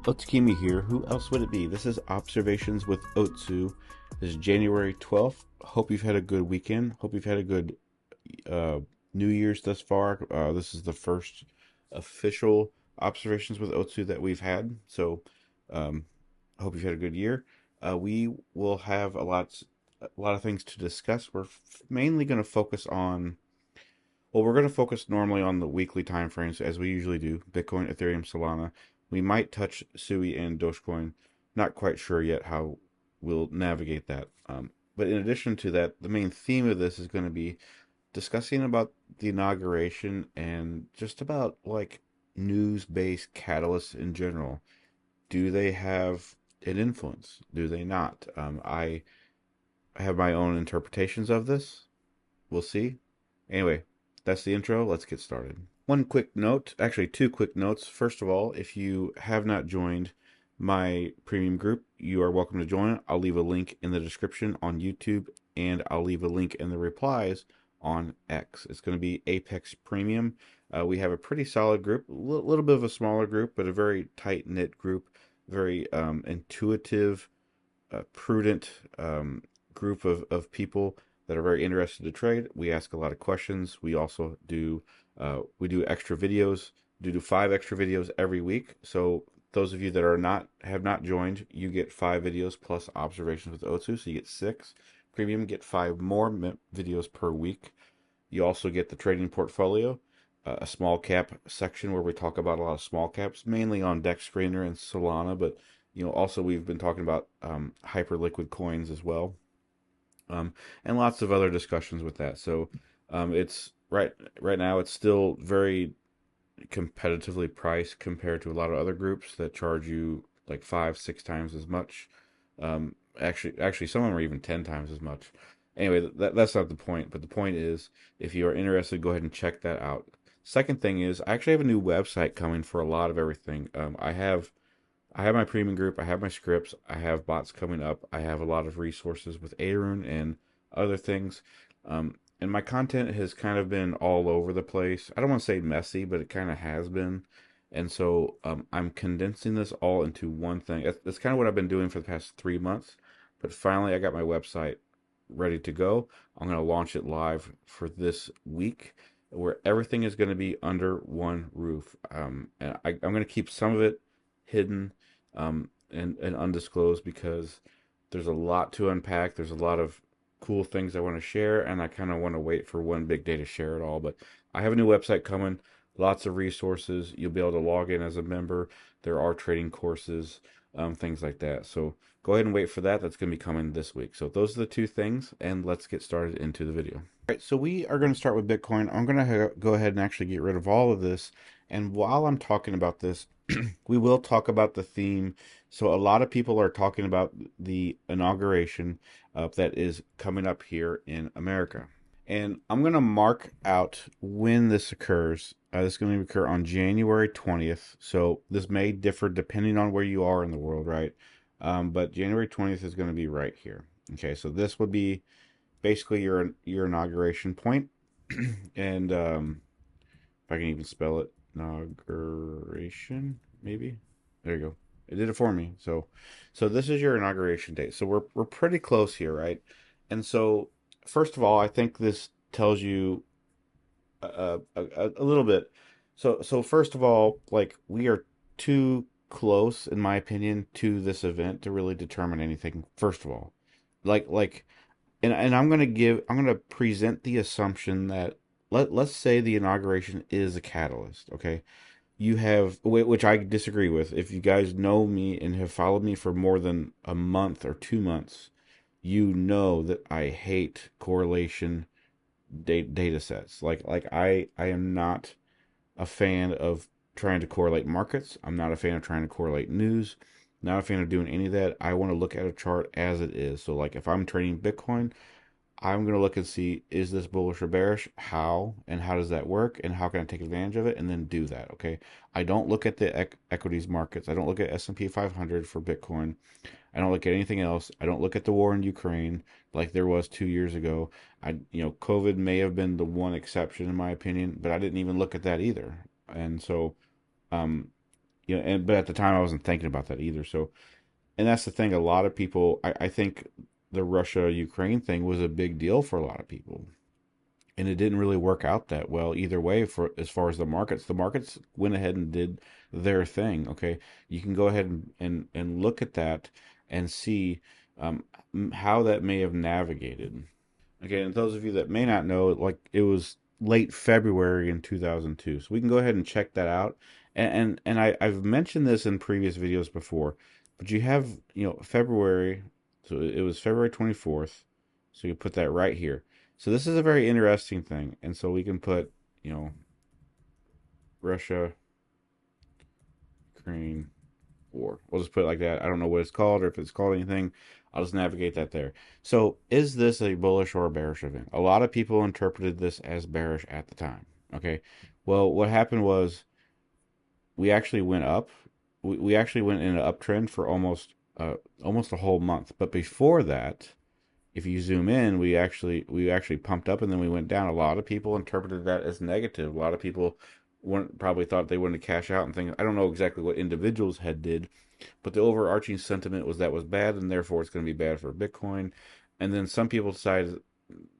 Otsukimi here. Who else would it be? This is Observations with Otsu. This is January 12th. Hope you've had a good weekend. Hope you've had a good uh, New Year's thus far. This is the first official Observations with Otsu that we've had. So, I hope you've had a good year. We will have a lot of things to discuss. We're mainly going to focus on, well, we're going to focus normally on the weekly time frames as we usually do. Bitcoin, Ethereum, Solana. We might touch Sui and Dogecoin. Not quite sure yet how we'll navigate that. But in addition to that, the main theme of this is going to be discussing about the inauguration and just about like news-based catalysts in general. Do they have an influence? Do they not? I have my own interpretations of this. We'll see. Anyway, that's the intro. Let's get started. One quick note, actually two quick notes. First of all, if you have not joined my premium group, you are welcome to join. I'll leave a link in the description on YouTube, and I'll leave a link in the replies on X. It's going to be Apex Premium. We have a pretty solid group, a little bit of a smaller group, but a very tight-knit group, very intuitive, prudent group of people that are very interested to trade. We ask a lot of questions. We also do extra videos. Do 5 extra videos every week. So those of you that have not joined, you get 5 videos plus observations with Otsu. So you get 6. Premium get 5 more videos per week. You also get the trading portfolio, a small cap section where we talk about a lot of small caps, mainly on Dex Screener and Solana, but also we've been talking about hyper liquid coins as well, and lots of other discussions with that. So it's right now it's still very competitively priced compared to a lot of other groups that charge you like 5-6 times as much. Actually, some of them are even 10 times as much. Anyway, that's not the point. But the point is, if you are interested, go ahead and check that out. Second thing is, I actually have a new website coming for a lot of everything. I have my premium group, I have my scripts, I have bots coming up, I have a lot of resources with Arun and other things. And my content has kind of been all over the place. I don't want to say messy, but it kind of has been. And so I'm condensing this all into one thing. That's kind of what I've been doing for the past 3 months. But finally, I got my website ready to go. I'm going to launch it live for this week, where everything is going to be under one roof. And I'm going to keep some of it hidden and undisclosed because there's a lot to unpack. There's a lot of cool things I want to share, and I kind of want to wait for one big day to share it all. But I have a new website coming, lots of resources. You'll be able to log in as a member. There are trading courses, things like that. So go ahead and wait for that. That's going to be coming this week. So those are the two things, and let's get started into the video. All right, so we are going to start with Bitcoin. I'm going to go ahead and actually get rid of all of this. And while I'm talking about this, we will talk about the theme. So a lot of people are talking about the inauguration that is coming up here in America. And I'm going to mark out when this occurs. This is going to occur on January 20th. So this may differ depending on where you are in the world, right? But January 20th is going to be right here. Okay, so this would be basically your inauguration point. And if I can even spell it, inauguration, maybe. There you go. It did it for me. So this is your inauguration date. So we're pretty close here, right? And so first of all, I think this tells you a little bit. So first of all, like, we are too close, in my opinion, to this event to really determine anything. First of all, and I'm gonna present the assumption that let's say the inauguration is a catalyst. Okay, you have, which I disagree with. If you guys know me and have followed me for more than a month or 2 months, you know that I hate correlation data sets. I am not a fan of trying to correlate markets. I'm not a fan of trying to correlate news. Not a fan of doing any of that. I want to look at a chart as it is. So like if I'm trading Bitcoin, I'm going to look and see, is this bullish or bearish? How, and how does that work? And how can I take advantage of it? And then do that, okay? I don't look at the equities markets. I don't look at S&P 500 for Bitcoin. I don't look at anything else. I don't look at the war in Ukraine like there was 2 years ago. COVID may have been the one exception in my opinion, but I didn't even look at that either. And so, um, And but at the time I wasn't thinking about that either. So, and that's the thing. A lot of people, I think, the Russia Ukraine thing was a big deal for a lot of people, and it didn't really work out that well either way for as far as the markets. The markets went ahead and did their thing. Okay, you can go ahead and look at that and see um, how that may have navigated. Okay, and those of you that may not know, like it was late February in 2002, so we can go ahead and check that out. I've mentioned this in previous videos before, but you have February, so it was February 24th, so you put that right here. So this is a very interesting thing, and so we can put Russia, Ukraine, war. We'll just put it like that. I don't know what it's called or if it's called anything. I'll just navigate that there. So, is this a bullish or a bearish event? A lot of people interpreted this as bearish at the time. Okay. Well, what happened was we actually went up. We actually went in an uptrend for almost a whole month. But before that, if you zoom in, we actually pumped up and then we went down. A lot of people interpreted that as negative. A lot of people probably thought they wanted to cash out and things. I don't know exactly what individuals had did, but the overarching sentiment was that was bad, and therefore it's going to be bad for Bitcoin. And then some people decided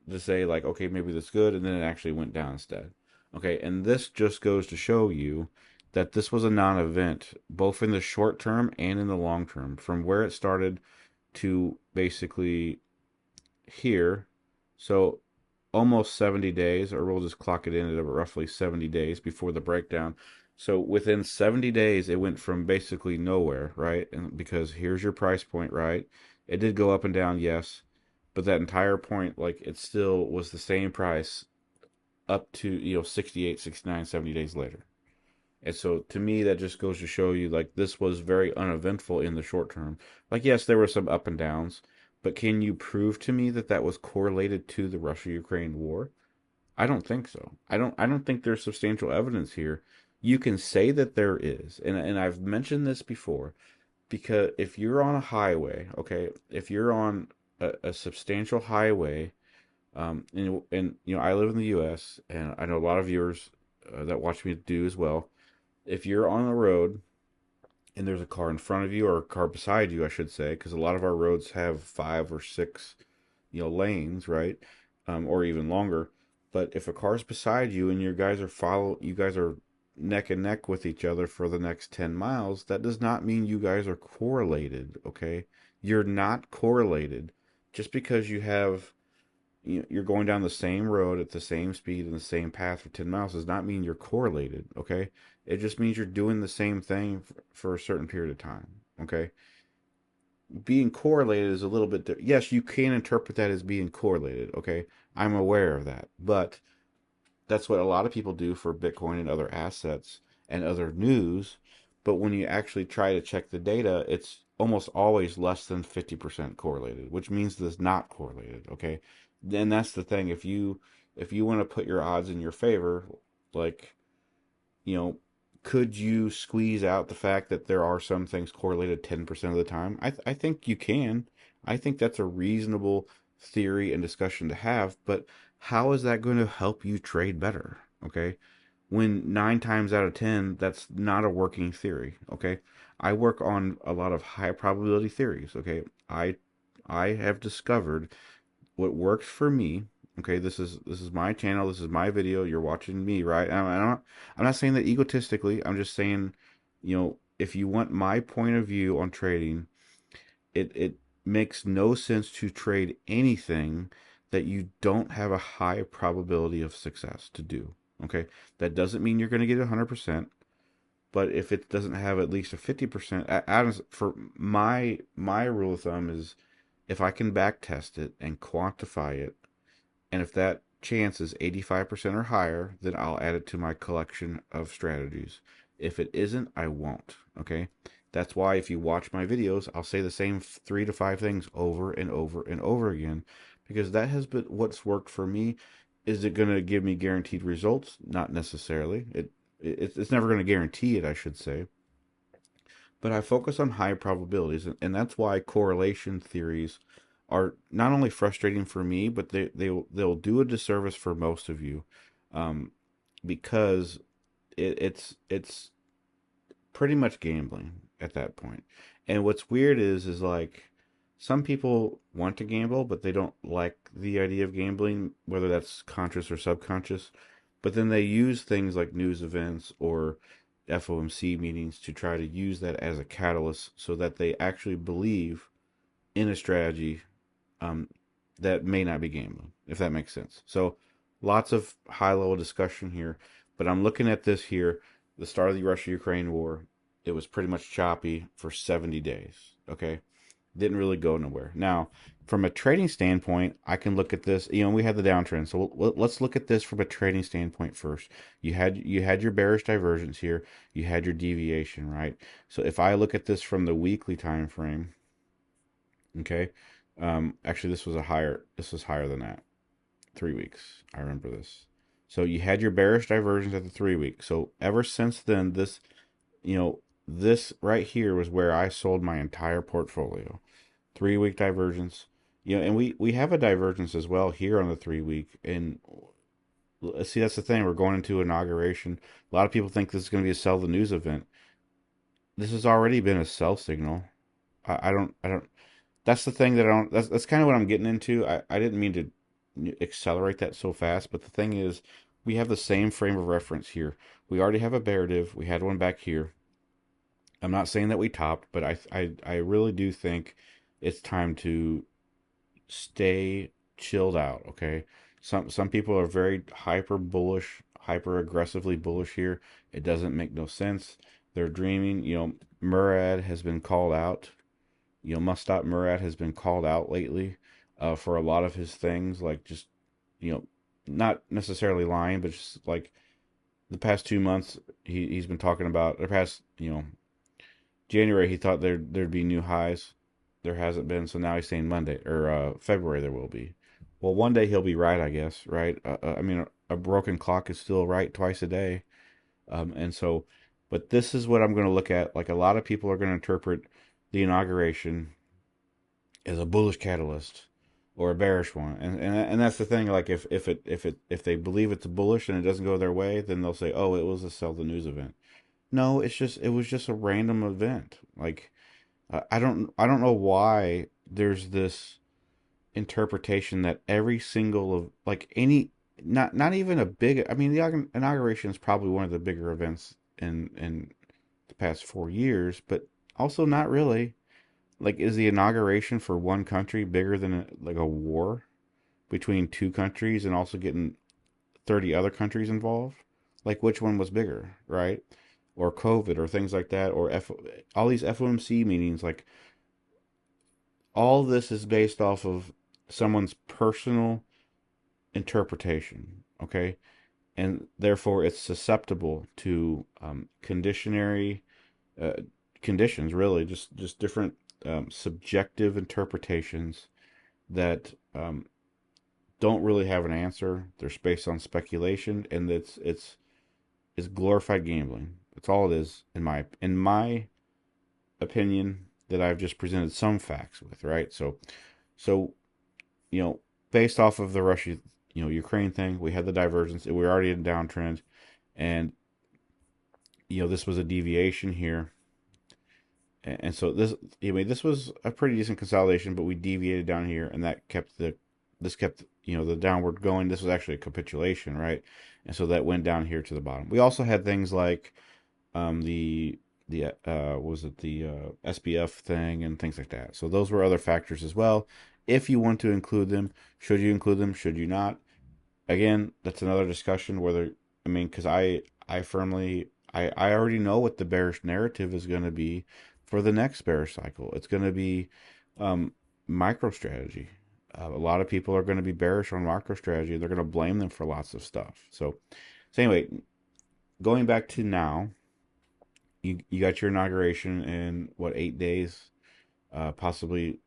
to say like, okay, maybe that's good, and then it actually went down instead. Okay, and this just goes to show you that this was a non-event, both in the short term and in the long term, from where it started to basically here. So almost 70 days, or we'll just clock it in at roughly 70 days before the breakdown. So within 70 days, it went from basically nowhere, right? And because here's your price point, right? It did go up and down, yes, but that entire point, like it still was the same price up to 68, 69, 70 days later. And so to me, that just goes to show you like this was very uneventful in the short term. Like, yes, there were some up and downs, but can you prove to me that that was correlated to the Russia-Ukraine war? I don't think so. I don't think there's substantial evidence here. You can say that there is, and I've mentioned this before, because if you're on a highway, okay, if you're on a substantial highway, and I live in the U.S. and I know a lot of viewers that watch me do as well. If you're on a road and there's a car in front of you or a car beside you, I should say, because a lot of our roads have 5 or 6, lanes, right, or even longer. But if a car's beside you and you guys are neck and neck with each other for the next 10 miles, that does not mean you guys are correlated. Okay, you're not correlated just because you're going down the same road at the same speed and the same path for 10 miles does not mean you're correlated, okay? It just means you're doing the same thing for a certain period of time, okay? Being correlated is a little bit different. Yes, you can interpret that as being correlated, okay? I'm aware of that. But that's what a lot of people do for Bitcoin and other assets and other news. But when you actually try to check the data, it's almost always less than 50% correlated, which means that it's not correlated. Okay. And that's the thing. If you want to put your odds in your favor, like, you know, could you squeeze out the fact that there are some things correlated 10% of the time? I think you can. I think that's a reasonable theory and discussion to have, but how is that going to help you trade better? Okay. When 9 times out of 10, that's not a working theory. Okay. I work on a lot of high probability theories. Okay. I have discovered what works for me. Okay, this is my channel. This is my video. You're watching me, right? I'm not saying that egotistically. I'm just saying, if you want my point of view on trading, it makes no sense to trade anything that you don't have a high probability of success to do. Okay, that doesn't mean you're going to get 100%, but if it doesn't have at least a 50%, for my rule of thumb is if I can back test it and quantify it, and if that chance is 85% or higher, then I'll add it to my collection of strategies. If it isn't, I won't. Okay? That's why if you watch my videos, I'll say the same 3 to 5 things over and over and over again, because that has been what's worked for me. Is it going to give me guaranteed results? Not necessarily. It's never going to guarantee it, I should say. But I focus on high probabilities, and that's why correlation theories are not only frustrating for me, but they'll do a disservice for most of you, because it's pretty much gambling at that point. And what's weird is like some people want to gamble, but they don't like the idea of gambling, whether that's conscious or subconscious. But then they use things like news events or FOMC meetings to try to use that as a catalyst so that they actually believe in a strategy um, that may not be gambling, if that makes sense. So lots of high level discussion here, but I'm looking at this here, the start of the Russia Ukraine war. It was pretty much choppy for 70 days. Okay. Didn't really go nowhere. Now, from a trading standpoint, I can look at this. We had the downtrend, so let's look at this from a trading standpoint first. You had your bearish divergence here. You had your deviation, right? So if I look at this from the weekly time frame, okay, actually this was a higher. This was higher than that. 3 weeks. I remember this. So you had your bearish divergence at the 3 week. So ever since then, this right here was where I sold my entire portfolio. 3 week divergence. And we have a divergence as well here on the 3 week. And see, that's the thing. We're going into inauguration. A lot of people think this is going to be a sell the news event. This has already been a sell signal. I don't. That's the thing that I don't. That's kind of what I'm getting into. I didn't mean to accelerate that so fast, but the thing is, we have the same frame of reference here. We already have a bear div. We had one back here. I'm not saying that we topped, but I really do think it's time to stay chilled out. Okay, some people are very hyper bullish, hyper aggressively bullish here. It doesn't make no sense. They're dreaming. Murad has been called out. Mustat Murad has been called out lately for a lot of his things, like just you know not necessarily lying, but just like the past 2 months he's been talking about the past January he thought there'd be new highs. There hasn't been, so now he's saying Monday or February there will be. Well, one day he'll be right, I guess, right? I mean, a broken clock is still right twice a day, and so, but this is what I'm going to look at. Like a lot of people are going to interpret the inauguration as a bullish catalyst or a bearish one, and that's the thing. Like if they believe it's a bullish and it doesn't go their way, then they'll say, oh, it was a sell the news event. No, it was just a random event. Like I don't know why there's this interpretation that every single of like any not even a big. I mean, the inauguration is probably one of the bigger events in the past 4 years, but also not really. Like, is the inauguration for one country bigger than like a war between two countries and also getting 30 other countries involved? Like, which one was bigger, right? Or COVID or things like that, or all these FOMC meetings. Like, all this is based off of someone's personal interpretation, okay? And therefore, it's susceptible to conditionary uh, conditions, really, just different subjective interpretations that don't really have an answer. They're based on speculation, and it's glorified gambling. That's all it is in my opinion that I've just presented some facts with, right? So based off of the Russia, Ukraine thing, we had the divergence. We were already in a downtrend, and this was a deviation here, and so this was a pretty decent consolidation, but we deviated down here, and that kept the downward going. This was actually a capitulation, right? And so that went down here to the bottom. We also had things like the was it the SBF thing and things like that. So those were other factors as well. If you want to include them, should you include them? Should you not? Again, that's another discussion. Because I firmly I already know what the bearish narrative is going to be for the next bearish cycle. It's going to be MicroStrategy. A lot of people are going to be bearish on MicroStrategy. They're going to blame them for lots of stuff. So anyway, going back to now, you got your inauguration in what, 8 days, possibly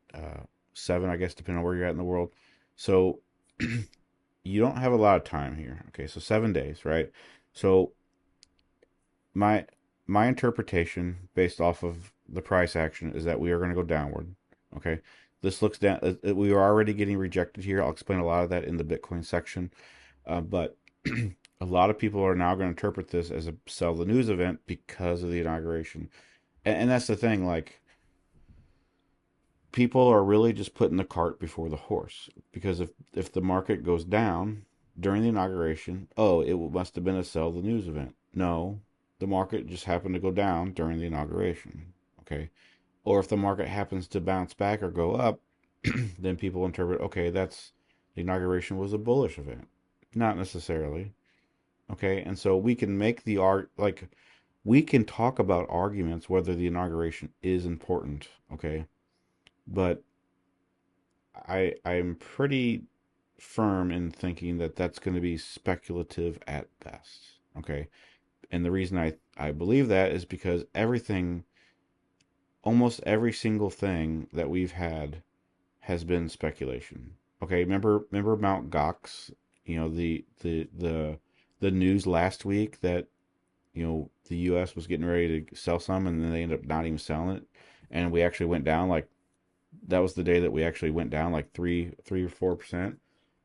7, I guess, depending on where you're at in the world. So you don't have a lot of time here. Okay, so 7 days, right? So my interpretation based off of the price action is that we are going to go downward. Okay, this looks down. We are already getting rejected here. I'll explain a lot of that in the Bitcoin section, but A lot of people are now going to interpret this as a sell the news event because of the inauguration. And that's the thing, like, people are really just putting the cart before the horse. Because if the market goes down during the inauguration, oh, it must have been a sell the news event. No, the market just happened to go down during the inauguration. Okay. Or if the market happens to bounce back or go up, then people interpret, okay, that's the inauguration was a bullish event. Not necessarily. Okay. And so we can make the art like we can talk about arguments whether the inauguration is important. Okay. But I'm pretty firm in thinking that that's going to be speculative at best. Okay. And the reason I believe that is because everything, almost every single thing that we've had has been speculation. Okay, remember Mount Gox, the news last week that the US was getting ready to sell some and then they ended up not even selling it, and we actually went down like that was the day that we actually went down like 3 or 4%.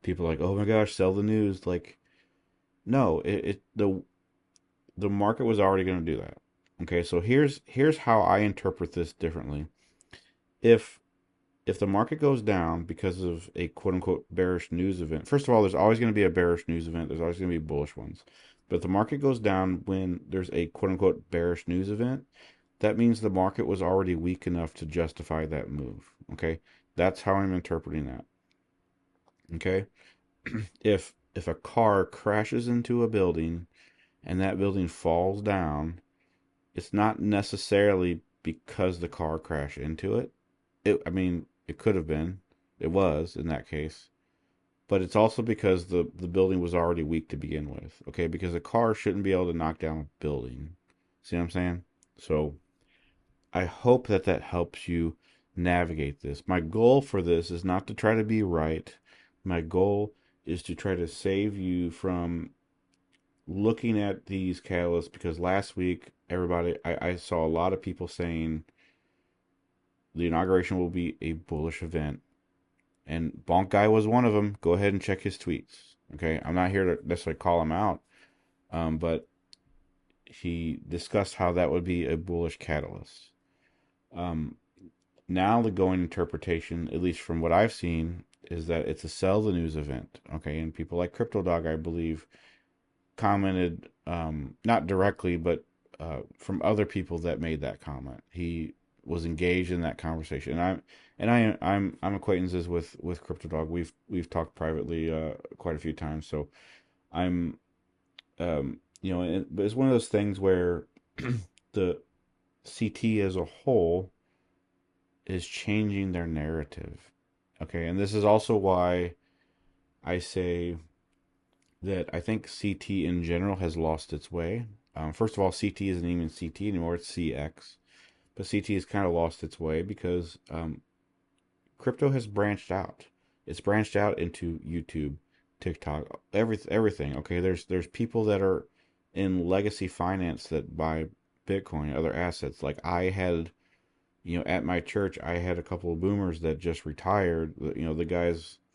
People are like, "Oh my gosh, sell the news." Like, no, the market was already going to do that. Okay, so here's how I interpret this differently. If if the market goes down because of a quote unquote bearish news event, first of all, there's always going to be a bearish news event. There's always going to be bullish ones. But if the market goes down when there's a quote unquote bearish news event, that means the market was already weak enough to justify that move. Okay. That's how I'm interpreting that. Okay. If a car crashes into a building and that building falls down, it's not necessarily because the car crashed into it. I mean, it could have been. It was in that case. But it's also because the building was already weak to begin with. Okay, because a car shouldn't be able to knock down a building. See what I'm saying? So I hope that that helps you navigate this. My goal for this is not to try to be right. My goal is to try to save you from looking at these catalysts because last week I saw a lot of people saying the inauguration will be a bullish event. And Bonk Guy was one of them. Go ahead and check his tweets. Okay, I'm not here to necessarily call him out, but he discussed how that would be a bullish catalyst. Um, Now the going interpretation, at least from what I've seen, is that it's a sell the news event. Okay, and people like Crypto Dog, I believe, commented not directly, but from other people that made that comment. He was engaged in that conversation, I'm acquaintances with Crypto Dog. We've talked privately quite a few times, so I'm but it's one of those things where the CT as a whole is changing their narrative. Okay, and this is also why I say that I think CT in general has lost its way. First of all, CT isn't even CT anymore; it's CX. But CT has kind of lost its way because crypto has branched out. It's branched out into YouTube, TikTok, everything. Okay, there's people that are in legacy finance that buy Bitcoin, other assets. Like I had, at my church, I had a couple of boomers that just retired. The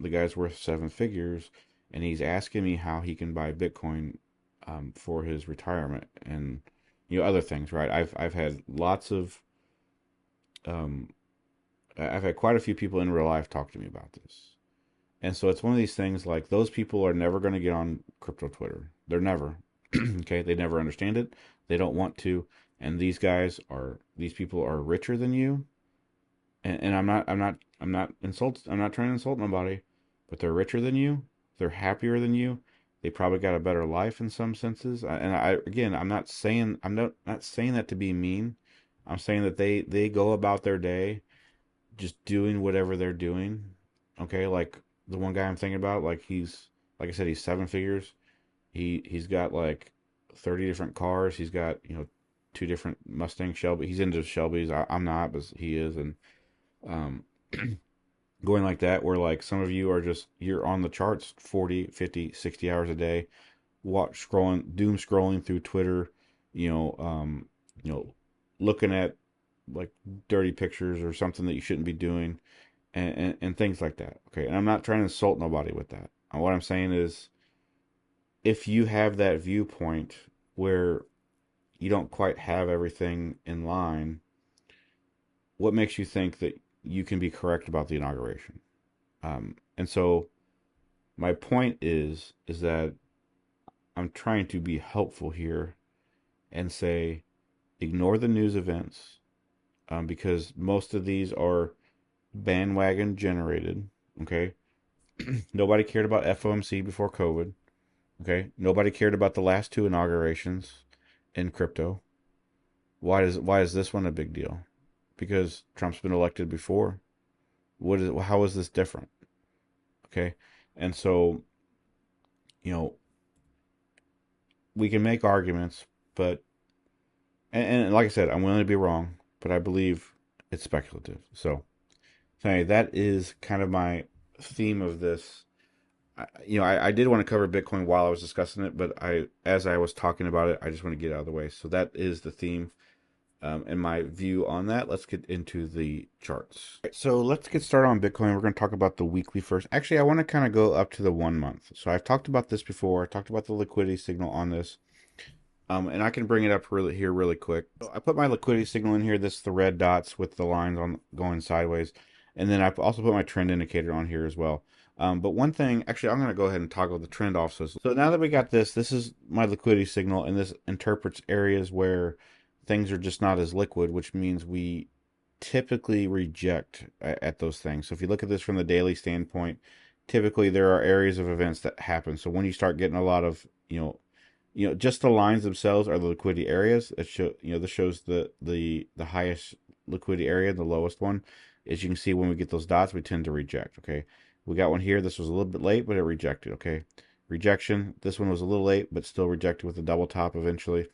guy's worth 7 figures, and he's asking me how he can buy Bitcoin for his retirement and other things. Right? I've had lots of um, I've had quite a few people in real life talk to me about this. And so it's one of these things like those people are never going to get on crypto Twitter. They're never. Okay, they never understand it. They don't want to. And these people are richer than you. And I'm not trying to insult nobody, but they're richer than you. They're happier than you. They probably got a better life in some senses. And again, I'm not saying that to be mean. I'm saying that they go about their day just doing whatever they're doing. Okay, like the one guy I'm thinking about, like I said, he's 7 figures. He's got like 30 different cars. He's got 2 different Mustang Shelby. He's into Shelbys. I'm not, but he is, and um, going like that, where like some of you are just you're on the charts 40, 50, 60 hours a day, doom scrolling through Twitter, you know, um, you know, looking at like dirty pictures or something that you shouldn't be doing and things like that. Okay. And I'm not trying to insult nobody with that. What I'm saying is if you have that viewpoint where you don't quite have everything in line, what makes you think that you can be correct about the inauguration? And so my point is that I'm trying to be helpful here and say ignore the news events, because most of these are bandwagon generated. Okay, nobody cared about FOMC before COVID. Okay, nobody cared about the last two inaugurations in crypto. Why is this one a big deal? Because Trump's been elected before. How is this different? Okay, and so you know we can make arguments, but and like I said, I'm willing to be wrong, but I believe it's speculative. So anyway, that is kind of my theme of this. I did want to cover Bitcoin while I was discussing it, but as I was talking about it, I just want to get out of the way. So that is the theme, and my view on that. Let's get into the charts. So let's get started on Bitcoin. We're going to talk about the weekly first. Actually, I want to kind of go up to the 1 month. So I've talked about this before. I talked about the liquidity signal on this. And I can bring it up really quick. So I put my liquidity signal in here. This is the red dots with the lines on going sideways. And then I also put my trend indicator on here as well. But one thing, actually, I'm going to go ahead and toggle the trend off. So now that we got this is my liquidity signal, and this interprets areas where things are just not as liquid, which means we typically reject at those things. So if you look at this from the daily standpoint, typically there are areas of events that happen. So when you start getting a lot of, just the lines themselves are the liquidity areas. This shows the highest liquidity area, the lowest one. As you can see, when we get those dots, we tend to reject. Okay, we got one here. This was a little bit late, but it rejected. Okay, rejection. This one was a little late, but still rejected with a double top eventually.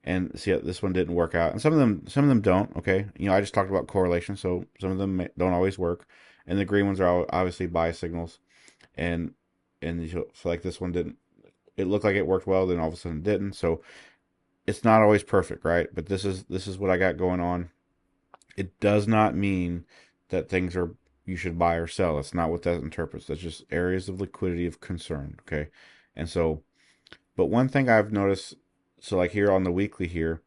And see, this one didn't work out, and some of them don't. Okay, I just talked about correlation, so some of them don't always work, and the green ones are obviously buy signals, and so like this one didn't. It looked like it worked well, then all of a sudden it didn't. So it's not always perfect, right? But this is what I got going on. It does not mean that things are you should buy or sell. That's not what that interprets. That's just areas of liquidity of concern. Okay, and so, but one thing I've noticed, so like here on the weekly here,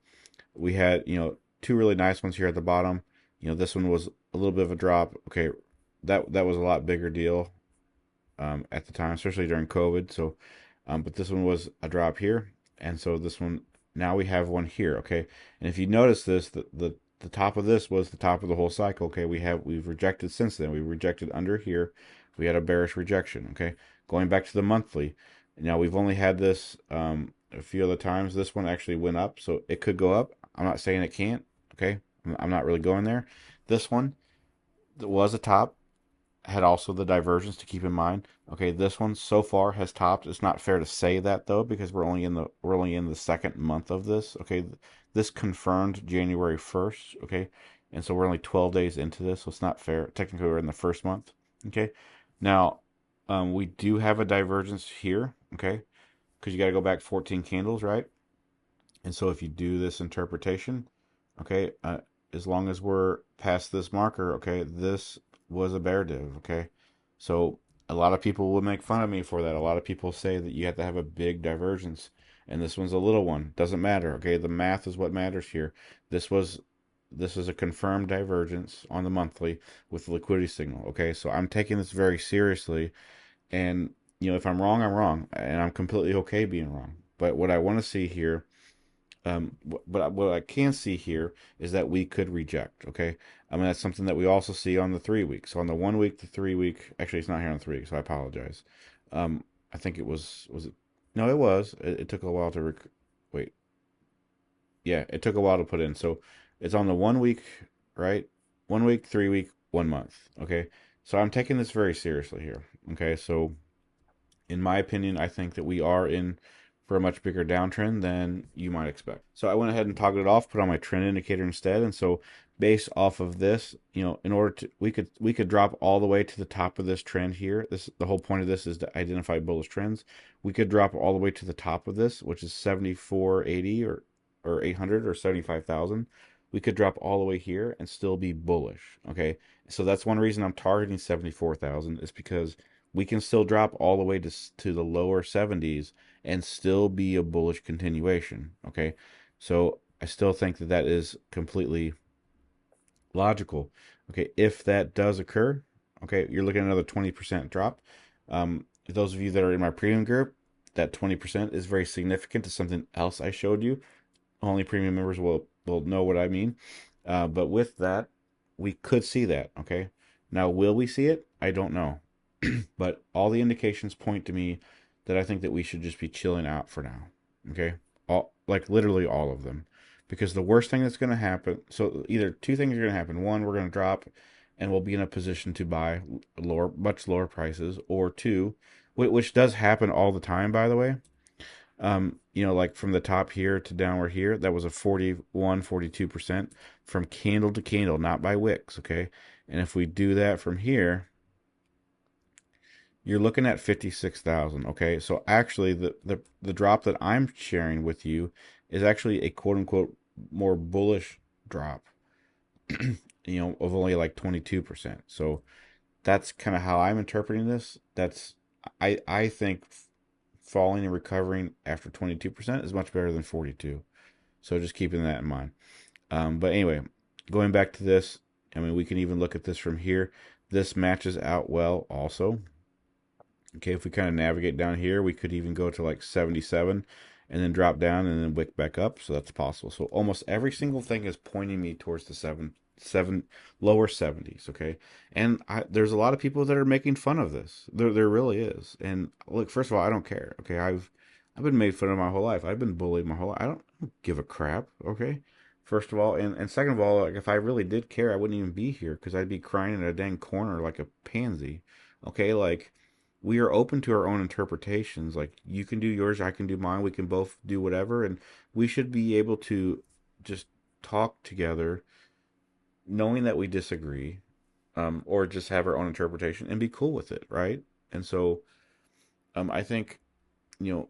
we had two really nice ones here at the bottom. This one was a little bit of a drop. Okay, that was a lot bigger deal at the time, especially during COVID. So, but this one was a drop here, and so this one now we have one here. Okay, and if you notice this, the top of this was the top of the whole cycle. Okay, we've rejected since then. We rejected under here. We had a bearish rejection. Okay, going back to the monthly. Now we've only had this a few other times. This one actually went up, so it could go up. I'm not saying it can't. Okay, I'm not really going there. This one was a top, had also the divergence to keep in mind. Okay, this one so far has topped. It's not fair to say that though, because we're only in the second month of this. Okay, this confirmed January 1st. Okay, and so we're only 12 days into this, so it's not fair. Technically, we're in the first month. Okay, now we do have a divergence here. Okay, because you got to go back 14 candles, right? And so if you do this interpretation, okay, as long as we're past this marker, okay, this was a bear div, okay? So a lot of people will make fun of me for that. A lot of people say that you have to have a big divergence, and this one's a little one. Doesn't matter, okay? The math is what matters here. This was this is a confirmed divergence on the monthly with the liquidity signal, okay? So I'm taking this very seriously, and if I'm wrong, I'm wrong, and I'm completely okay being wrong. But what I want to see here, but what I can see here is that we could reject. Okay, I mean that's something that we also see on the 3 week. So on the 1 week, the 3 week. Actually, it's not here on the 3 week, so I apologize. I think it was it? No, it was. It took a while to wait. Yeah, it took a while to put in. So it's on the 1 week, right? 1 week, 3 week, 1 month. Okay, so I'm taking this very seriously here. Okay, so in my opinion, I think that we are in for a much bigger downtrend than you might expect. So I went ahead and toggled it off, put on my trend indicator instead. And so based off of this, in order to we could drop all the way to the top of this trend here. The whole point of this is to identify bullish trends. We could drop all the way to the top of this, which is 7480 or 800 or 75,000. We could drop all the way here and still be bullish. Okay, so that's one reason I'm targeting 74,000 is because we can still drop all the way to the lower 70s and still be a bullish continuation. Okay, so I still think that that is completely logical. Okay, if that does occur, okay, you're looking at another 20% drop. Those of you that are in my premium group, that 20% is very significant to something else I showed you. Only premium members will know what I mean. But with that, we could see that. Okay, now will we see it? I don't know, but all the indications point to me that I think that we should just be chilling out for now. Okay, all like literally all of them, because the worst thing that's going to happen. So either two things are going to happen. One, we're going to drop, and we'll be in a position to buy much lower prices, or two, which does happen all the time, by the way. Like from the top here to downward here, that was a 41, 42% from candle to candle, not by wicks, okay? And if we do that from here, you're looking at 56,000, okay? So actually the drop that I'm sharing with you is actually a quote unquote more bullish drop, of only like 22%. So that's kind of how I'm interpreting this. I think falling and recovering after 22% is much better than 42. So just keeping that in mind. But anyway, going back to this, I mean, we can even look at this from here. This matches out well also. Okay, if we kind of navigate down here, we could even go to like 77 and then drop down and then wick back up. So that's possible. So almost every single thing is pointing me towards the seven lower 70s. Okay, and there's a lot of people that are making fun of this. There really is. And look, first of all, I don't care. Okay, I've been made fun of my whole life. I've been bullied my whole life. I don't give a crap. Okay. First of all, and second of all, like if I really did care, I wouldn't even be here because I'd be crying in a dang corner like a pansy. Okay, like we are open to our own interpretations. Like you can do yours, I can do mine. We can both do whatever, and we should be able to just talk together, knowing that we disagree, or just have our own interpretation and be cool with it, right? And so, I think you know,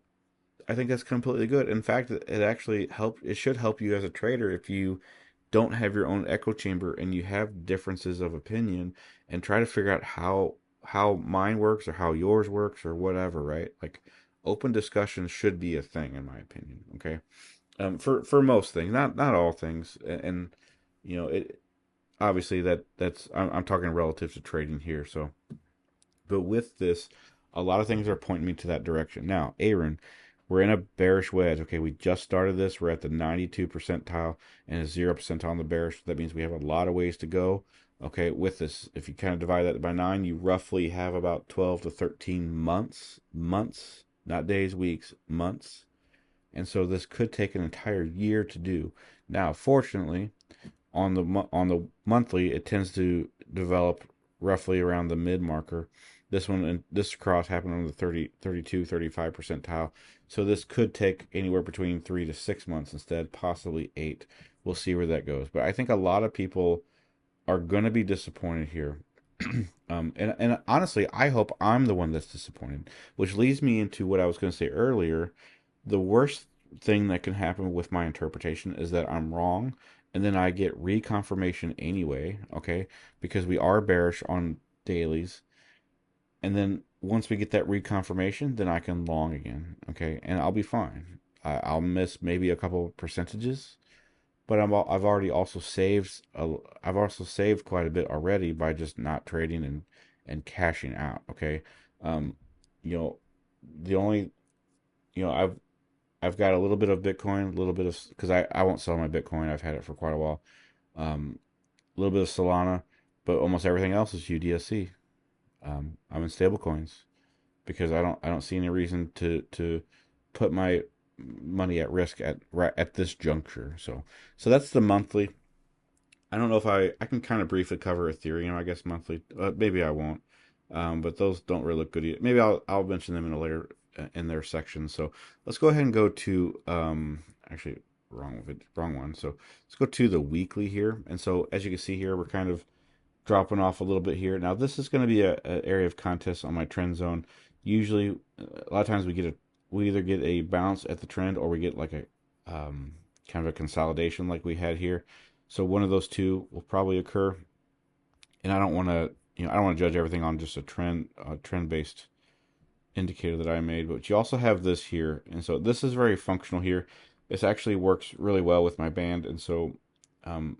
I think that's completely good. In fact, it actually help. It should help you as a trader if you don't have your own echo chamber and you have differences of opinion and try to figure out how mine works or how yours works or whatever, right? Like open discussion should be a thing in my opinion, okay? For most things, not all things. And it obviously that's I'm talking relative to trading here. So but with this, a lot of things are pointing me to that direction. Now, Aaron, we're in a bearish wedge. Okay, we just started this. We're at the 92 percentile and a 0 percentile on the bearish. That means we have a lot of ways to go. Okay, with this, if you kind of divide that by 9, you roughly have about 12 to 13 months, not days, weeks, months. And so this could take an entire year to do. Now, fortunately, on the monthly, it tends to develop roughly around the mid marker. This one and this cross happened on the 30, 32, 35 percentile. So this could take anywhere between 3 to 6 months instead, possibly 8. We'll see where that goes. But I think a lot of people are going to be disappointed here. And honestly, I hope I'm the one that's disappointed, which leads me into what I was going to say earlier. The worst thing that can happen with my interpretation is that I'm wrong, and then I get reconfirmation anyway, okay? Because we are bearish on dailies, and then once we get that reconfirmation, then I can long again, okay? And I'll be fine. I'll miss maybe a couple percentages, but I've already also I've also saved quite a bit already by just not trading and cashing out, okay? Um, you know, the only I've got a little bit of Bitcoin, a little bit of because I won't sell my Bitcoin. I've had it for quite a while. A little bit of Solana, but almost everything else is UDSC. I'm in stable coins because I don't see any reason to put my money at risk at this juncture. So that's the monthly. I don't know if I can kind of briefly cover Ethereum, I guess monthly. Maybe I won't. But those don't really look good either. Maybe I'll mention them in a later in their section. So let's go ahead and go to actually wrong one. So let's go to the weekly here. And so as you can see here, we're kind of dropping off a little bit here. Now this is going to be a area of contest on my trend zone. Usually, a lot of times we either get a bounce at the trend or we get like a kind of a consolidation like we had here. So one of those two will probably occur, and I don't want to I don't want to judge everything on just a trend based indicator that I made, but you also have this here, and so this is very functional here. This actually works really well with my band, and so um,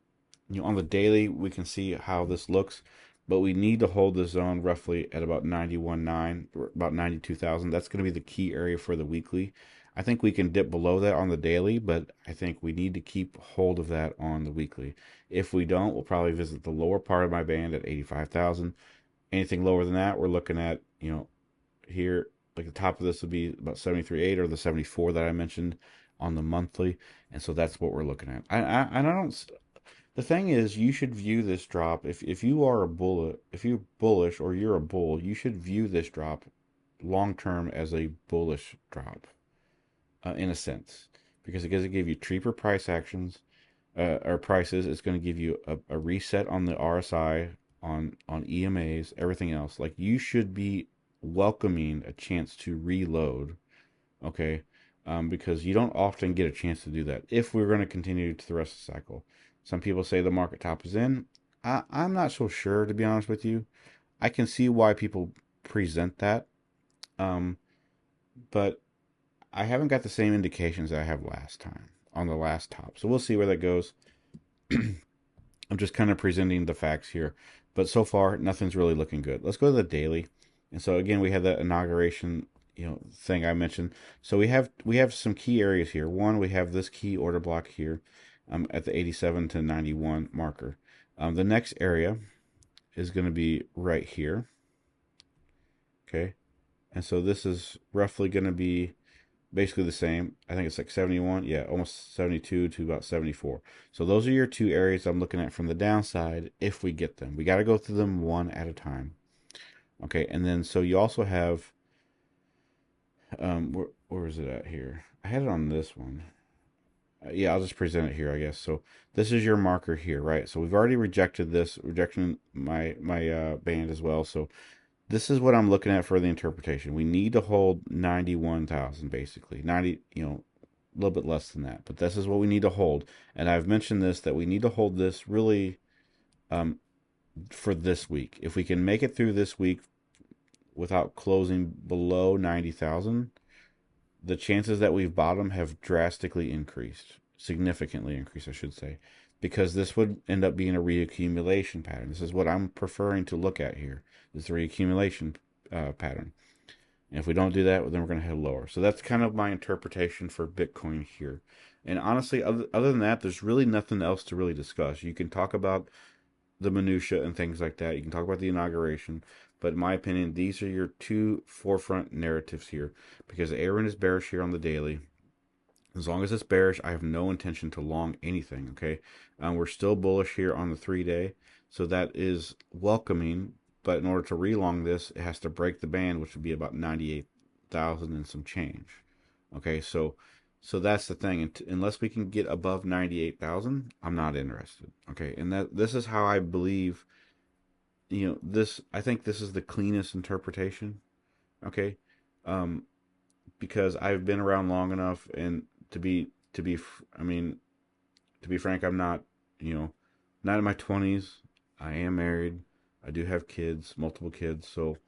on the daily we can see how this looks, but we need to hold the zone roughly at about 91.9, about 92,000. That's going to be the key area for the weekly. I think we can dip below that on the daily, but I think we need to keep hold of that on the weekly. If we don't, we'll probably visit the lower part of my band at 85,000. Anything lower than that, we're looking at, here, like the top of this would be about 73.8 or the 74 that I mentioned on the monthly. And so that's what we're looking at. And I don't, the thing is, you should view this drop, if you are a bull, if you're bullish or you're a bull, you should view this drop long term as a bullish drop, in a sense, because it gives you cheaper price actions, or prices. It's going to give you a reset on the RSI, on EMAs, everything else. Like, you should be welcoming a chance to reload, okay? Because you don't often get a chance to do that if we're going to continue to the rest of the cycle. Some people say the market top is in. I'm not so sure, to be honest with you. I can see why people present that, um, but I haven't got the same indications that I have last time on the last top. So we'll see where that goes. I'm just kind of presenting the facts here, but so far nothing's really looking good. Let's go to the daily. And so again, we had that inauguration, thing I mentioned. So we have some key areas here. One, we have this key order block here, at the 87 to 91 marker. The next area is going to be right here. Okay, and so this is roughly going to be basically the same. I think it's like 71, yeah, almost 72 to about 74. So those are your two areas I'm looking at from the downside if we get them. We got to go through them one at a time. Okay, and then so you also have, where is it at here? I had it on this one. Yeah, I'll just present it here, I guess. So this is your marker here, right? So we've already rejected this, rejecting my band as well. So this is what I'm looking at for the interpretation. We need to hold 91,000, basically 90, a little bit less than that, but this is what we need to hold. And I've mentioned this, that we need to hold this really, um, for this week. If we can make it through this week without closing below 90,000, the chances that we've bottomed have drastically increased, significantly increased, I should say, because this would end up being a reaccumulation pattern. This is what I'm preferring to look at here, is the reaccumulation pattern. And if we don't do that, then we're going to head lower. So that's kind of my interpretation for Bitcoin here. And honestly, other than that, there's really nothing else to really discuss. You can talk about the minutia and things like that. You can talk about the inauguration, but in my opinion, these are your two forefront narratives here, because Aaron is bearish here on the daily. As long as it's bearish, I have no intention to long anything. Okay, we're still bullish here on the 3-day, so that is welcoming. But in order to relong this, it has to break the band, which would be about 98,000 and some change. Okay, so that's the thing. Unless we can get above 98,000, I'm not interested. Okay, and this is how I believe. This, I think this is the cleanest interpretation. Okay, because I've been around long enough, and I mean, to be frank, I'm not, not in my 20s. I am married. I do have kids, multiple kids. So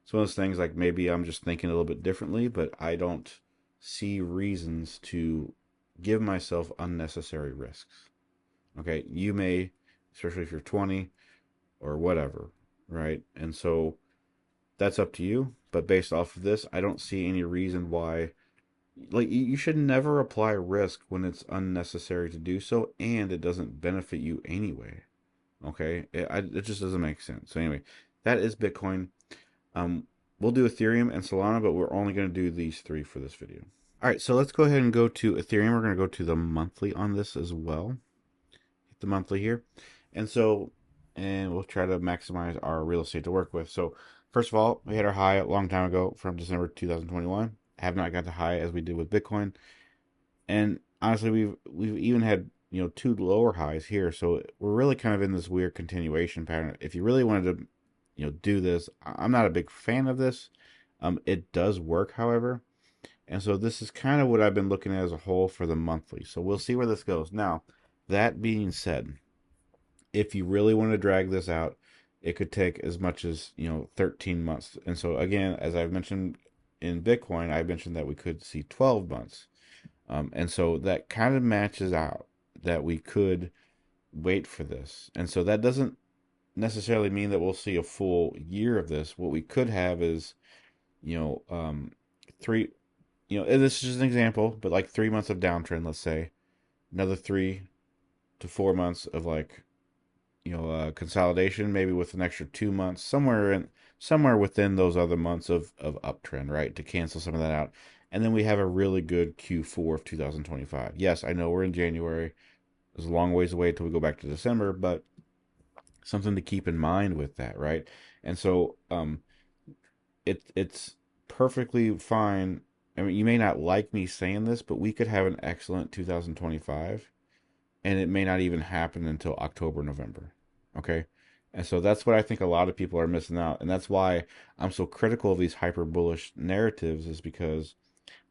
it's one of those things, like, maybe I'm just thinking a little bit differently, but I don't see reasons to give myself unnecessary risks. Okay, you may, especially if you're 20 or whatever, right? And so that's up to you. But based off of this, I don't see any reason why. Like, you should never apply risk when it's unnecessary to do so, and it doesn't benefit you anyway. Okay, it just doesn't make sense. So anyway, that is Bitcoin. We'll do Ethereum and Solana, but we're only going to do these three for this video. All right, so let's go ahead and go to Ethereum. We're going to go to the monthly on this as well. Hit the monthly here, and we'll try to maximize our real estate to work with. So first of all, we had our high a long time ago from December 2021. Have not got the high as we did with Bitcoin, and honestly, we've even had two lower highs here. So we're really kind of in this weird continuation pattern. If you really wanted to do this, I'm not a big fan of this. It does work, however, and so this is kind of what I've been looking at as a whole for the monthly. So we'll see where this goes. Now, that being said, if you really want to drag this out, it could take as much as 13 months. And so again, as I've mentioned in Bitcoin, I mentioned that we could see 12 months. And so that kind of matches out that we could wait for this. And so that doesn't necessarily mean that we'll see a full year of this. What we could have is, you know, three, and this is just an example, but like 3 months of downtrend, let's say, another 3 to 4 months of like, consolidation, maybe with an extra 2 months, somewhere within those other months of uptrend, right? To cancel some of that out. And then we have a really good Q4 of 2025. Yes, I know we're in January. There's a long ways away until we go back to December, but something to keep in mind with that, right? And so it's perfectly fine. I mean, you may not like me saying this, but we could have an excellent 2025, and it may not even happen until October, November. Okay? And so that's what I think a lot of people are missing out. And that's why I'm so critical of these hyper bullish narratives, is because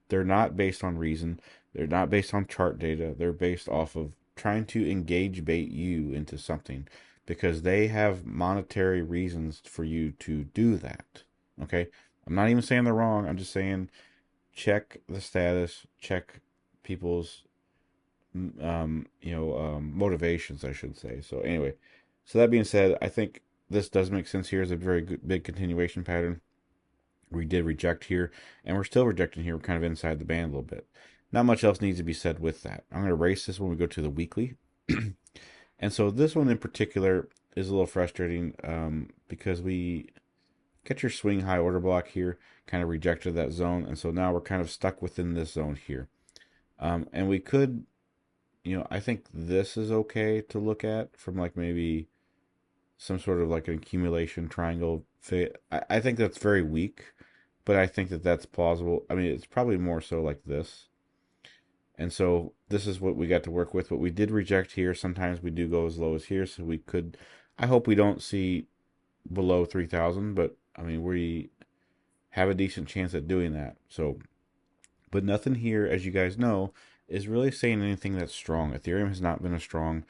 they're not based on reason. They're not based on chart data. They're based off of trying to engage bait you into something because they have monetary reasons for you to do that. Okay? I'm not even saying they're wrong. I'm just saying check the status, check people's motivations, I should say. So anyway, so that being said, I think this does make sense here as a very good, big continuation pattern. We did reject here, and we're still rejecting here. We're kind of inside the band a little bit. Not much else needs to be said with that. I'm going to erase this when we go to the weekly. And so this one in particular is a little frustrating because we get your swing high order block here, kind of rejected that zone. And so now we're kind of stuck within this zone here. And we could, I think this is okay to look at from like maybe some sort of like an accumulation triangle fit. I think that's very weak, but I think that that's plausible. I mean, it's probably more so like this. And so this is what we got to work with. What we did reject here, sometimes we do go as low as here. So we could, I hope we don't see below 3,000, but I mean, we have a decent chance at doing that. So, but nothing here, as you guys know, is really saying anything that's strong. Ethereum has not been a strong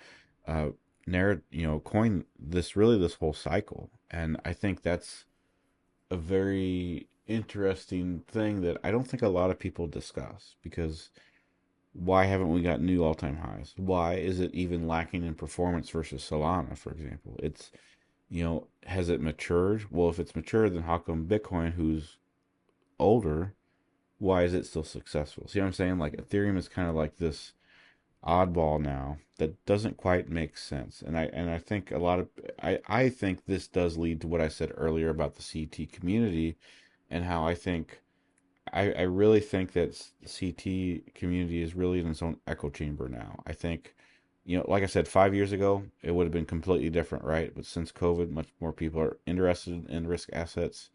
coin this whole cycle. And I think that's a very interesting thing that I don't think a lot of people discuss, because why haven't we got new all-time highs? Why is it even lacking in performance versus Solana, for example? It's, has it matured? Well, if it's matured, then how come Bitcoin, who's older, why is it still successful? See what I'm saying? Like Ethereum is kind of like this oddball now that doesn't quite make sense. And I think a lot of I think this does lead to what I said earlier about the CT community, and how I really think that the CT community is really in its own echo chamber now. I think, like I said, 5 years ago, it would have been completely different, right? But since COVID, much more people are interested in risk assets,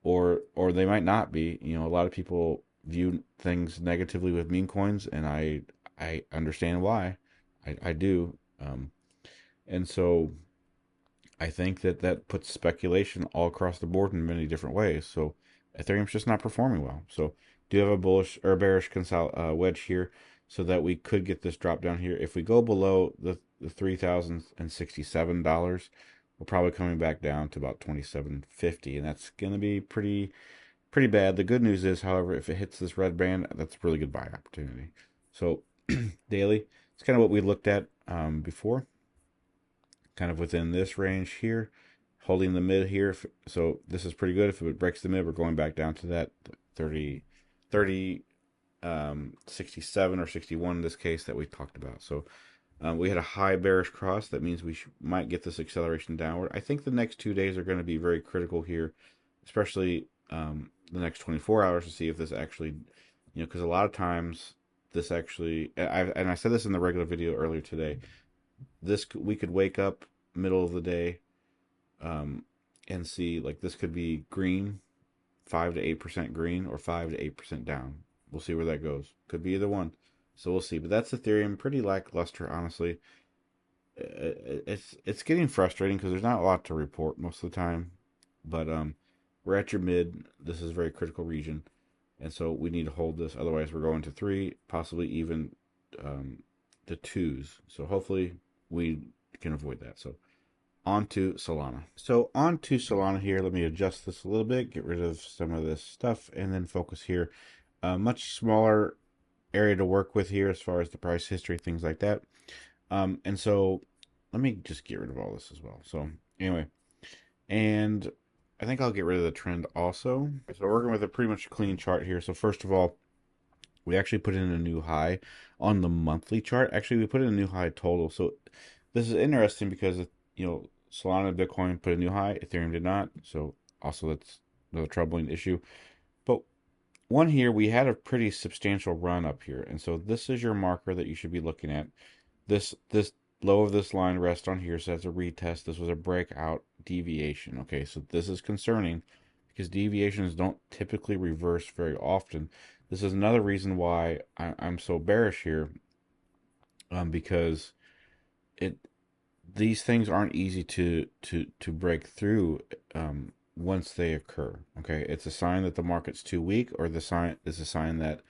or they might not be. A lot of people view things negatively with meme coins, and I understand why. I do. And so I think that puts speculation all across the board in many different ways. So Ethereum's just not performing well. So do you have a bullish or bearish wedge here, so that we could get this drop down here? If we go below the $3,067, we're probably coming back down to about 2,750, and that's going to be pretty bad. The good news is, however, if it hits this red band, that's a really good buy opportunity. So daily, it's kind of what we looked at before, kind of within this range here, holding the mid here. So this is pretty good. If it breaks the mid, we're going back down to that 67 or 61 in this case that we talked about. So we had a high bearish cross. That means we might get this acceleration downward. I think the next 2 days are going to be very critical here, especially the next 24 hours, to see if this actually, because a lot of times this actually, and I said this in the regular video earlier today, we could wake up middle of the day and see, like, this could be green, 5 to 8% green, or 5 to 8% down. We'll see where that goes. Could be either one. So we'll see. But that's Ethereum. Pretty lackluster, honestly. It's getting frustrating because there's not a lot to report most of the time. But we're at your mid. This is a very critical region. And so we need to hold this. Otherwise, we're going to 3, possibly even to 2s. So hopefully we can avoid that. So onto Solana. So onto Solana here. Let me adjust this a little bit, get rid of some of this stuff, and then focus here. A much smaller area to work with here as far as the price history, things like that. And so let me just get rid of all this as well. So anyway, and I think I'll get rid of the trend also. So we're working with a pretty much clean chart here. So first of all, we actually put in a new high on the monthly chart. Actually, we put in a new high total. So this is interesting because, Solana and Bitcoin put a new high, Ethereum did not. So also that's another troubling issue. But one here, we had a pretty substantial run up here. And so this is your marker that you should be looking at. This low of this line rests on here, so that's a retest. This was a breakout deviation. Okay, so this is concerning because deviations don't typically reverse very often. This is another reason why I'm so bearish here, because it these things aren't easy to break through once they occur. Okay, it's a sign that the market's too weak, or the sign is a sign that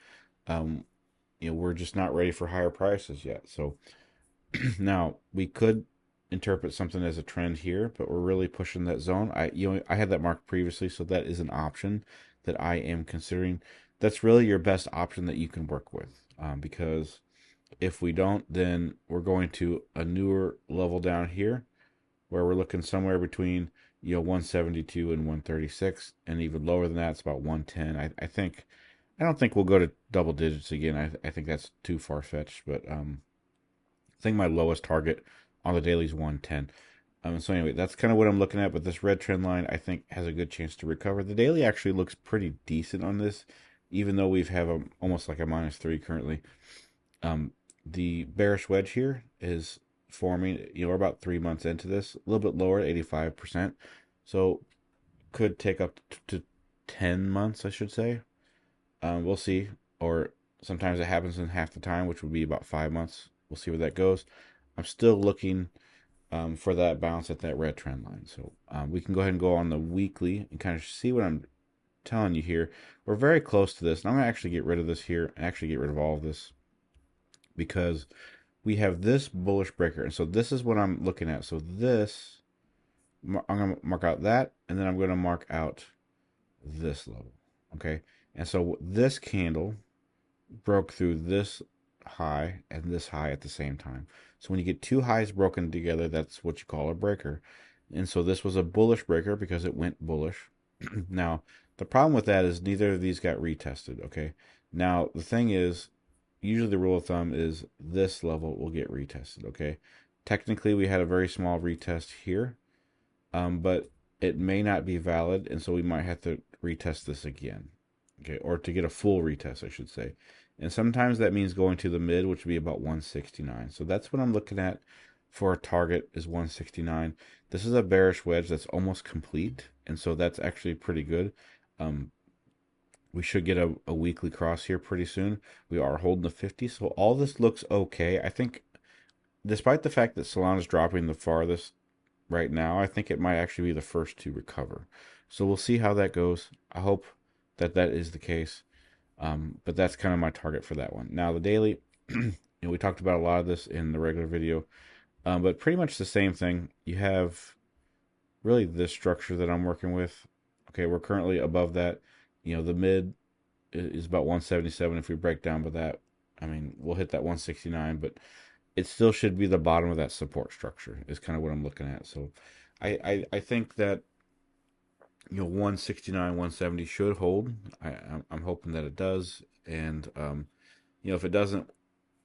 um, we're just not ready for higher prices yet. So now we could interpret something as a trend here, but we're really pushing that zone. I had that marked previously, so that is an option that I am considering. That's really your best option that you can work with, because if we don't, then we're going to a newer level down here where we're looking somewhere between 172 and 136, and even lower than that, it's about 110. I don't think we'll go to double digits again. I think that's too far fetched, but I think my lowest target on the daily is 110. So anyway, that's kind of what I'm looking at. But this red trend line, I think, has a good chance to recover. The daily actually looks pretty decent on this, even though we've have almost like a -3 currently. The bearish wedge here is forming. We're about 3 months into this, a little bit lower, 85%. So could take up to 10 months, I should say. We'll see. Or sometimes it happens in half the time, which would be about 5 months. We'll see where that goes. I'm still looking for that bounce at that red trend line. So we can go ahead and go on the weekly and kind of see what I'm telling you here. We're very close to this. And I'm going to actually get rid of this here and actually get rid of all of this because we have this bullish breaker. And so this is what I'm looking at. So this, I'm going to mark out that, and then I'm going to mark out this level. Okay. And so this candle broke through this high and this high at the same time. So when you get two highs broken together, that's what you call a breaker. And so this was a bullish breaker because it went bullish. Now, the problem with that is neither of these got retested, okay? Now, the thing is, usually the rule of thumb is this level will get retested, okay? Technically, we had a very small retest here, but it may not be valid, and so we might have to retest this again, okay? Or to get a full retest, I should say. And sometimes that means going to the mid, which would be about 169. So that's what I'm looking at for a target is 169. This is a bearish wedge that's almost complete, and so that's actually pretty good. We should get a weekly cross here pretty soon. We are holding the 50, so all this looks okay. I think, despite the fact that Solana's dropping the farthest right now, I think it might actually be the first to recover. So we'll see how that goes. I hope that that is the case. But that's kind of my target for that one. Now the daily, we talked about a lot of this in the regular video, but pretty much the same thing. You have really this structure that I'm working with. Okay, we're currently above that. The mid is about 177. If we break down by that, I mean, we'll hit that 169, but it still should be the bottom of that support structure is kind of what I'm looking at. So I think that 169, 170 should hold. I'm hoping that it does. And, if it doesn't,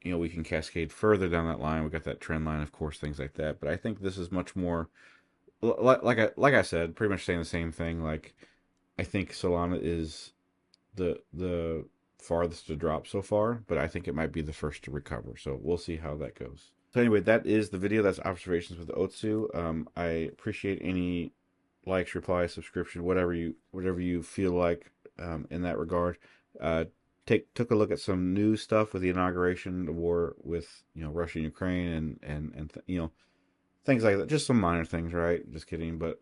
we can cascade further down that line. We got that trend line, of course, things like that. But I think this is much more, like I said, pretty much saying the same thing. Like, I think Solana is the farthest to drop so far, but I think it might be the first to recover. So we'll see how that goes. So anyway, that is the video. That's observations with Otsu. I appreciate any likes, replies, subscription, whatever you feel like in that regard. Took a look at some new stuff with the inauguration, the war with Russia and Ukraine, and things like that. Just some minor things, right? Just kidding, but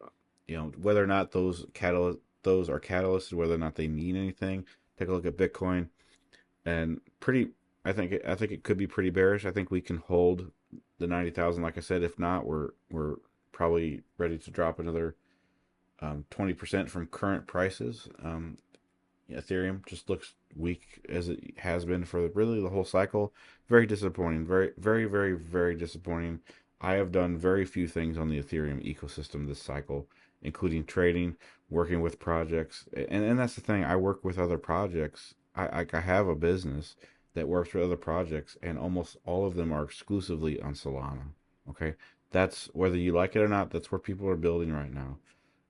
whether or not those are catalysts, whether or not they mean anything. Take a look at Bitcoin, and I think it could be pretty bearish. I think we can hold the 90,000. Like I said, if not, we're probably ready to drop another 20% from current prices. Ethereum just looks weak as it has been for really the whole cycle. Very disappointing. Very, very, very, very disappointing. I have done very few things on the Ethereum ecosystem this cycle, including trading, working with projects, and that's the thing. I work with other projects. I have a business that works with other projects, and almost all of them are exclusively on Solana. Okay, that's whether you like it or not. That's where people are building right now.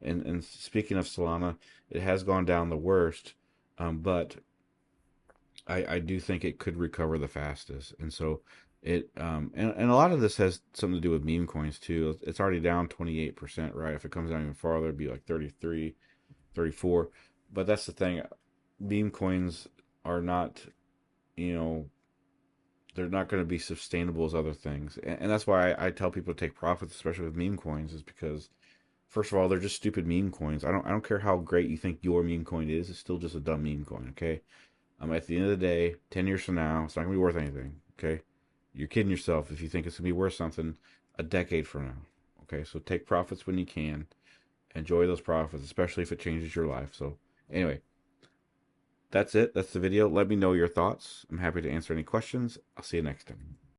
And speaking of Solana, it has gone down the worst, but I do think it could recover the fastest. And so and a lot of this has something to do with meme coins too. It's already down 28%, right? If it comes down even farther, it'd be like 33, 34. But that's the thing. Meme coins are not, you know, they're not going to be sustainable as other things. And that's why I tell people to take profits, especially with meme coins, is because first of all, they're just stupid meme coins. I don't care how great you think your meme coin is. It's still just a dumb meme coin. Okay. At the end of the day, 10 years from now, it's not gonna be worth anything. Okay. You're kidding yourself if you think it's gonna be worth something a decade from now. Okay. So take profits when you can. Enjoy those profits, especially if it changes your life. So anyway, that's it. That's the video. Let me know your thoughts. I'm happy to answer any questions. I'll see you next time.